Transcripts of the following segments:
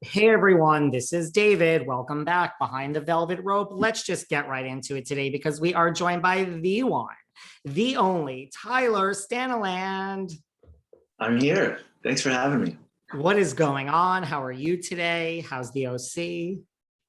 Hey everyone, this is David. Welcome back behind the velvet rope. Let's just get right into it today because we are joined by the one, the only Tyler Stanaland. I'm here. Thanks for having me. What is going on? How are you today? How's the OC?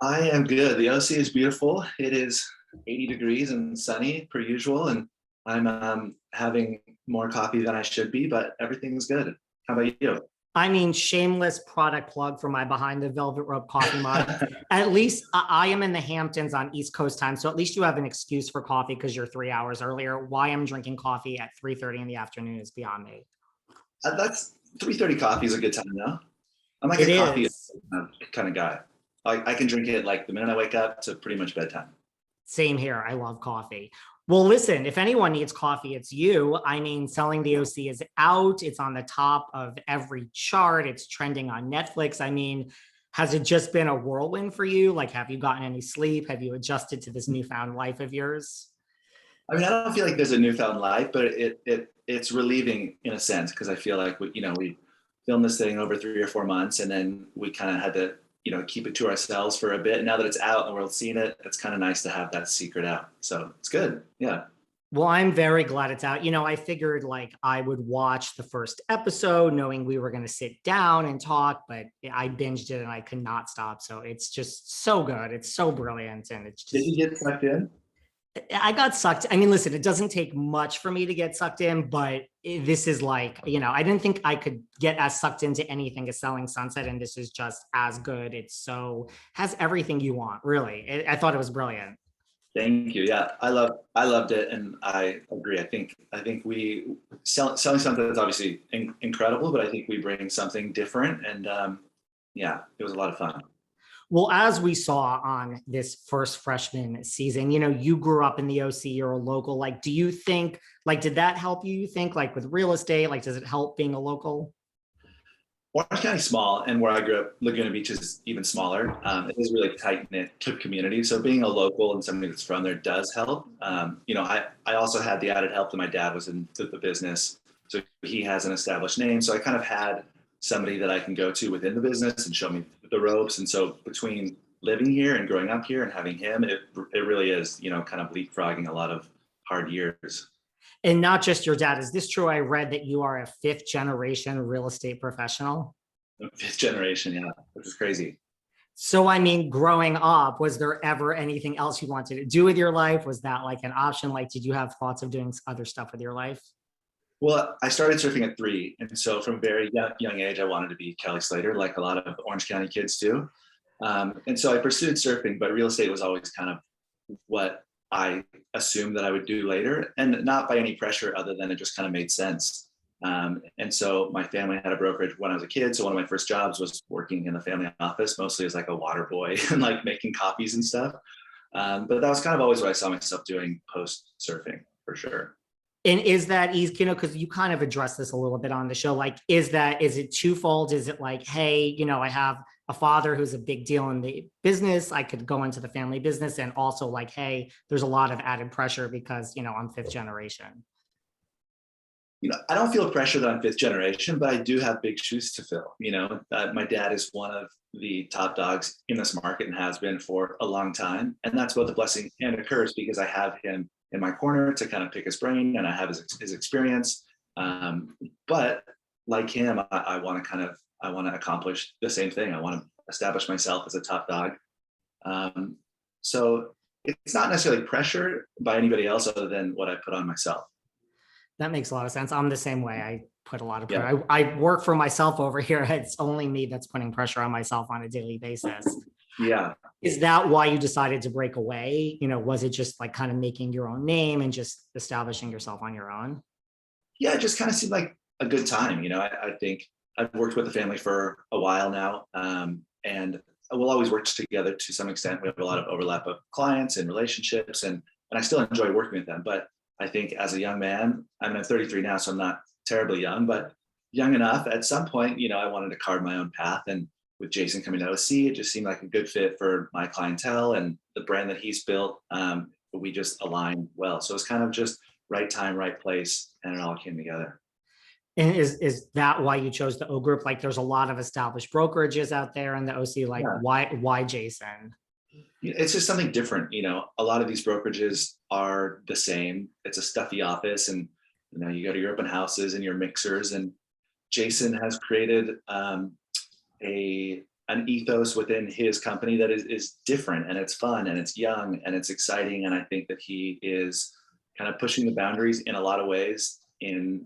I am good. The OC is beautiful. It is 80 degrees and sunny per usual, and I'm having more coffee than I should be, but everything's good. How about you? I mean, shameless product plug for my behind the velvet rope coffee mug. At least I am in the Hamptons on East Coast time, so at least you have an excuse for coffee because you're 3 hours earlier. Why I'm drinking coffee at 3:30 in the afternoon is beyond me. That's 3:30 coffee is a good time now. I'm like It a coffee is. kind of guy. I can drink it like the minute I wake up to pretty much bedtime. Same here. I love coffee. Well, listen, if anyone needs coffee, it's you. I mean, Selling the OC is out. It's on the top of every chart. It's trending on Netflix. I mean, has it just been a whirlwind for you? Like, have you gotten any sleep? Have you adjusted to this newfound life of yours? I mean, I don't feel like there's a newfound life, but it's relieving in a sense because I feel like we filmed this thing over 3 or 4 months, and then we kind of had to keep it to ourselves for a bit. And now that it's out and we're seeing it, it's kind of nice to have that secret out. So it's good. Yeah. Well, I'm very glad it's out. I figured like I would watch the first episode knowing we were going to sit down and talk, but I binged it and I could not stop. So it's just so good. It's so brilliant. And it's Did just, you get sucked in? I got sucked. I mean, listen, it doesn't take much for me to get sucked in, but this is like, I didn't think I could get as sucked into anything as Selling Sunset. And this is just as good. Has everything you want, really. I thought it was brilliant. Thank you. Yeah, I loved it, and I agree. I think we selling something that's obviously incredible, but I think we bring something different, and yeah, it was a lot of fun. Well, as we saw on this first freshman season, you grew up in the OC, you're a local. Like, do you think, like, did that help you, think, like with real estate? Like, does it help being a local? Orange County's small, and where I grew up, Laguna Beach is even smaller. It is really tight knit community, so being a local and somebody that's from there does help. I also had the added help that my dad was in the business, so he has an established name. So I kind of had somebody that I can go to within the business and show me the ropes. And so between living here and growing up here and having him, it really is kind of leapfrogging a lot of hard years. And not just your dad. Is this true? I read that you are a fifth generation real estate professional. Fifth generation, yeah, which is crazy. So, I mean, growing up, was there ever anything else you wanted to do with your life? Was that like an option? Like, did you have thoughts of doing other stuff with your life? Well, I started surfing at 3, and so from very young age, I wanted to be Kelly Slater, like a lot of Orange County kids do. And so I pursued surfing, but real estate was always kind of what I assumed that I would do later, and not by any pressure other than it just kind of made sense. And so my family had a brokerage when I was a kid. So one of my first jobs was working in the family office, mostly as like a water boy and like making copies and stuff. But that was kind of always what I saw myself doing post surfing for sure. And is that easy, because you kind of addressed this a little bit on the show. Like, is it twofold? Is it like, hey, I have a father who's a big deal in the business. I could go into the family business. And also like, hey, there's a lot of added pressure because, I'm fifth generation. I don't feel pressure that I'm fifth generation, but I do have big shoes to fill. My dad is one of the top dogs in this market and has been for a long time. And that's both a blessing and a curse because I have him in my corner to kind of pick his brain and I have his experience. But like him, I want to accomplish the same thing. I want to establish myself as a top dog. So it's not necessarily pressure by anybody else other than what I put on myself. That makes a lot of sense. I'm the same way. I put a lot of pressure. Yeah. I work for myself over here. It's only me that's putting pressure on myself on a daily basis. Yeah. Is that why you decided to break away? Was it just like kind of making your own name and just establishing yourself on your own? Yeah, it just kind of seemed like a good time. I think I've worked with the family for a while now, and we'll always work together to some extent. We have a lot of overlap of clients and relationships, and I still enjoy working with them. But I think as a young man, I'm 33 now, so I'm not terribly young, but young enough. At some point, I wanted to carve my own path, and with Jason coming to OC, it just seemed like a good fit for my clientele and the brand that he's built. We just aligned well, so it's kind of just right time, right place, and it all came together. And is that why you chose the O group? Like there's a lot of established brokerages out there in the OC, like Yeah. why Jason? It's just something different. A lot of these brokerages are the same. It's a stuffy office, and you go to your open houses and your mixers, and Jason has created an ethos within his company that is different, and it's fun, and it's young, and it's exciting. And I think that he is kind of pushing the boundaries in a lot of ways and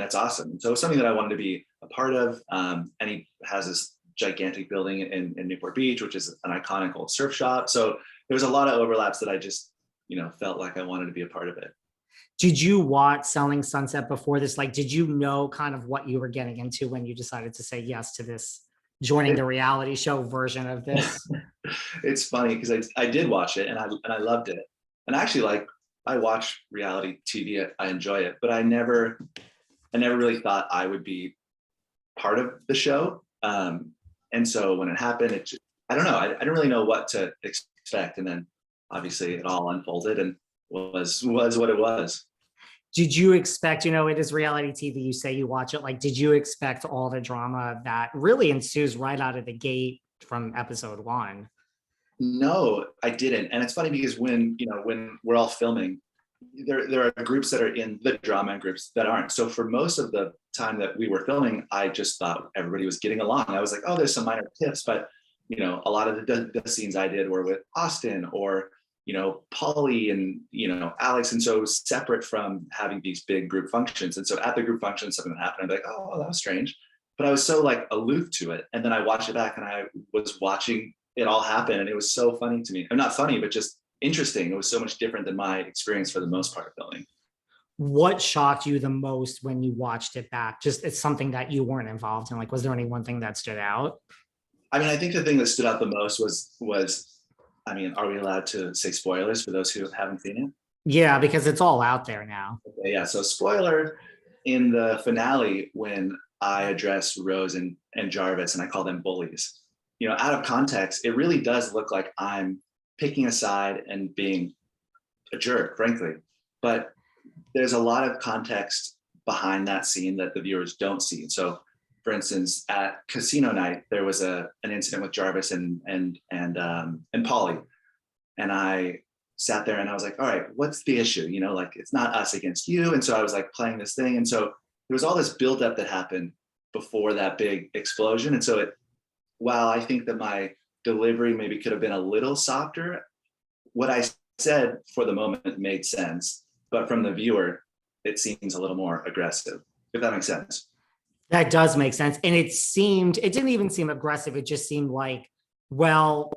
it's awesome. So it's something that I wanted to be a part of. And he has this gigantic building in Newport Beach, which is an iconic old surf shop. So there was a lot of overlaps that I just, felt like I wanted to be a part of it. Did you watch Selling Sunset before this? Like, did you know kind of what you were getting into when you decided to say yes to this, joining the reality show version of this? It's funny because I did watch it and I loved it. And actually, I watch reality TV, I enjoy it, but I never really thought I would be part of the show. And so when it happened, I don't know, I didn't really know what to expect. And then obviously it all unfolded and was what it was. Did you expect, it is reality TV, you say you watch it, like, did you expect all the drama that really ensues right out of the gate from episode 1? No, I didn't. And it's funny because when we're all filming, there are groups that are in the drama and groups that aren't. So for most of the time that we were filming, I just thought everybody was getting along. I was like, oh, there's some minor tips, but a lot of the scenes I did were with Austin or Polly and Alex, and so it was separate from having these big group functions. And so at the group function, something happened, I'd be like, oh, that was strange, but I was so aloof to it. And then I watched it back and I was watching it all happen, and it was so funny to me. I'm not funny, but just interesting. It was so much different than my experience for the most part of filming. What shocked you the most when you watched it back? Just it's something that you weren't involved in. Like, was there any one thing that stood out? I mean, I think the thing that stood out the most was I mean, are we allowed to say spoilers for those who haven't seen it? Yeah, because it's all out there now. Okay, yeah. So spoiler, in the finale, when I address Rose and Jarvis and I call them bullies, out of context, it really does look like I'm picking a side and being a jerk, frankly. But there's a lot of context behind that scene that the viewers don't see. So for instance, at casino night, there was an incident with Jarvis and Polly. And I sat there and I was like, all right, what's the issue? It's not us against you. And so I was playing this thing. And so there was all this buildup that happened before that big explosion. And so while I think that my delivery maybe could have been a little softer, what I said for the moment made sense. But from the viewer, it seems a little more aggressive, if that makes sense. That does make sense. And it didn't even seem aggressive. It just seemed like, well,